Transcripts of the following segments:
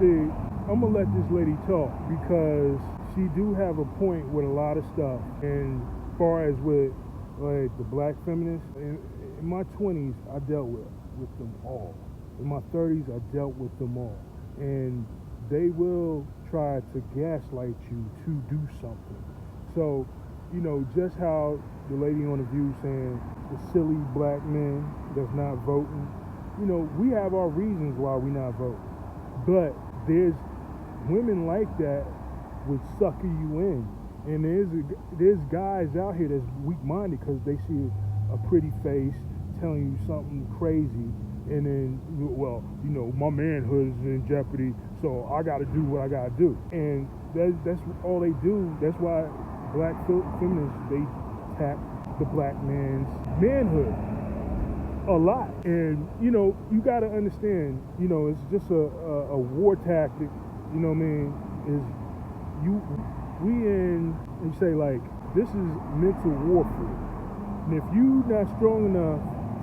see, I'm gonna let this lady talk because she do have a point with a lot of stuff. And as far as with like the black feminists, in my 20s, I dealt with them all. In my 30s, I dealt with them all. And they will try to gaslight you to do something. So, you know, just how the lady on The View saying the silly black men that's not voting, you know, we have our reasons why we not voting. But there's women like that would sucker you in. And there's guys out here that's weak-minded because they see a pretty face telling you something crazy, and then, well, you know, my manhood is in jeopardy, so I got to do what I got to do. And that's all they do. That's why black feminists, they attack the black man's manhood a lot. And, you know, you got to understand, you know, it's just a war tactic, you know what I mean, you say, like, this is mental warfare. And if you not strong enough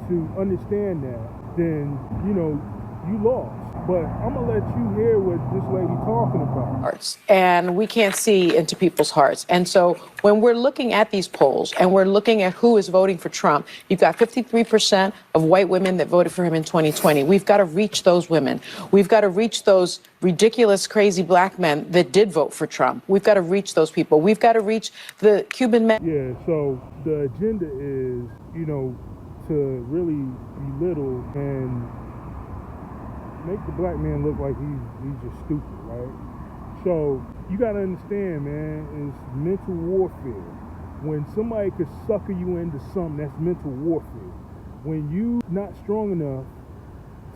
to understand that, then, you know, you lost. But I'm going to let you hear what this lady talking about. And we can't see into people's hearts. And so when we're looking at these polls and we're looking at who is voting for Trump, you've got 53% of white women that voted for him in 2020. We've got to reach those women. We've got to reach those ridiculous, crazy black men that did vote for Trump. We've got to reach those people. We've got to reach the Cuban men. Yeah, so the agenda is, you know, to really belittle and make the black man look like he's just stupid, right? So you gotta understand, man, it's mental warfare. When somebody could sucker you into something, that's mental warfare. When you not strong enough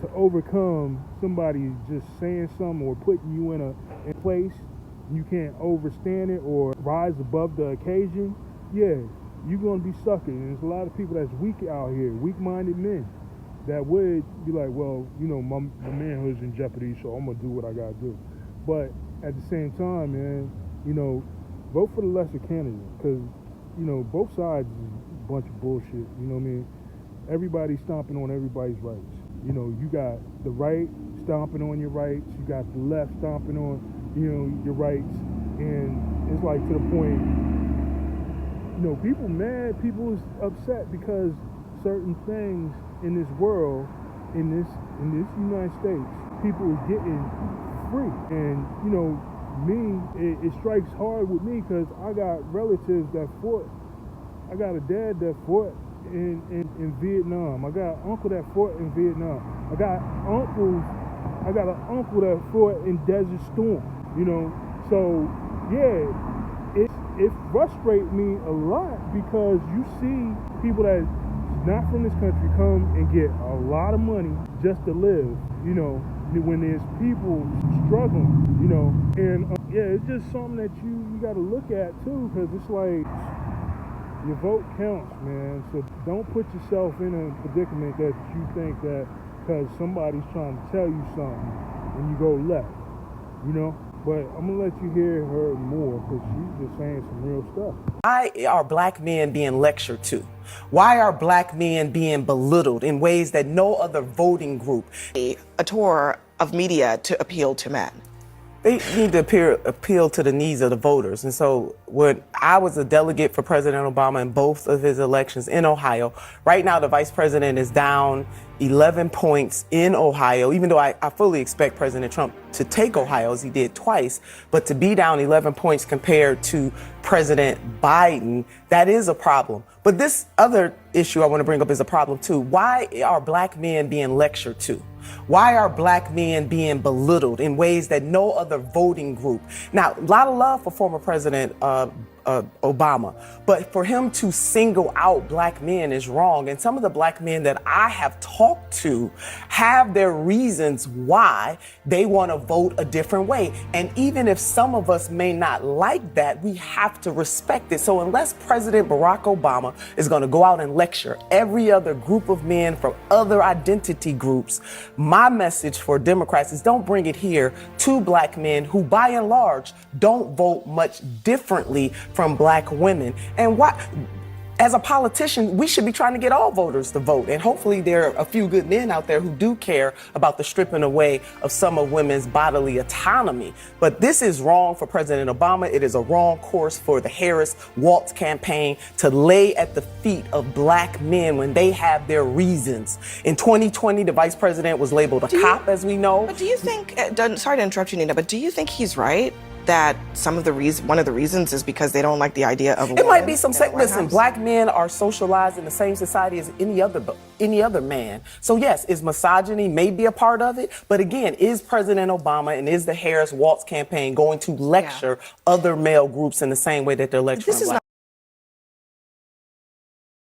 to overcome somebody just saying something or putting you in a place, you can't overstand it or rise above the occasion, yeah, you're gonna be suckered. And there's a lot of people that's weak out here, weak-minded men, that would be like, well, you know, my manhood's in jeopardy, so I'm gonna do what I gotta do. But at the same time, man, you know, vote for the lesser candidate, because, you know, both sides is a bunch of bullshit, you know what I mean? Everybody's stomping on everybody's rights. You know, you got the right stomping on your rights, you got the left stomping on, you know, your rights, and it's like to the point, you know, people mad, people is upset because certain things in this world, in this United States, people are getting free. And, you know, me, it strikes hard with me because I got relatives that fought. I got a dad that fought in Vietnam. I got an uncle that fought in Vietnam. I got an uncle that fought in Desert Storm, you know. So, yeah, it frustrates me a lot because you see people that not from this country come and get a lot of money just to live, you know, when there's people struggling, you know. And yeah, it's just something that you got to look at too, because it's like your vote counts, man. So don't put yourself in a predicament that you think that because somebody's trying to tell you something and you go left, you know. But I'm going to let you hear her more because she's just saying some real stuff. Why are black men being lectured to? Why are black men being belittled in ways that no other voting group? A tour of media to appeal to men. They need to appeal to the needs of the voters. And so when I was a delegate for President Obama in both of his elections in Ohio, right now the vice president is down 11 points in Ohio, even though I fully expect President Trump to take Ohio as he did twice, but to be down 11 points compared to President Biden, that is a problem. But this other issue I want to bring up is a problem too. Why are black men being lectured to? Why are black men being belittled in ways that no other voting group? Now, a lot of love for former President Obama, but for him to single out black men is wrong. And some of the black men that I have talked to have their reasons why they want to vote a different way. And even if some of us may not like that, we have to respect it. So unless President Barack Obama is going to go out and lecture every other group of men from other identity groups, my message for Democrats is don't bring it here to black men who, by and large, don't vote much differently from black women. And why? as a politician, we should be trying to get all voters to vote. And hopefully there are a few good men out there who do care about the stripping away of some of women's bodily autonomy. But this is wrong for President Obama. It is a wrong course for the Harris-Waltz campaign to lay at the feet of black men when they have their reasons. In 2020, the vice president was labeled a cop, as we know. But do you think, sorry to interrupt you, Nina, but do you think he's right that one of the reasons is because they don't like the idea of a It woman might be some, in the White listen, House? black men are socialized in the same society as any other man. So yes, is misogyny maybe a part of it? But again, is President Obama and is the Harris-Waltz campaign going to lecture other male groups in the same way that they're lecturing black?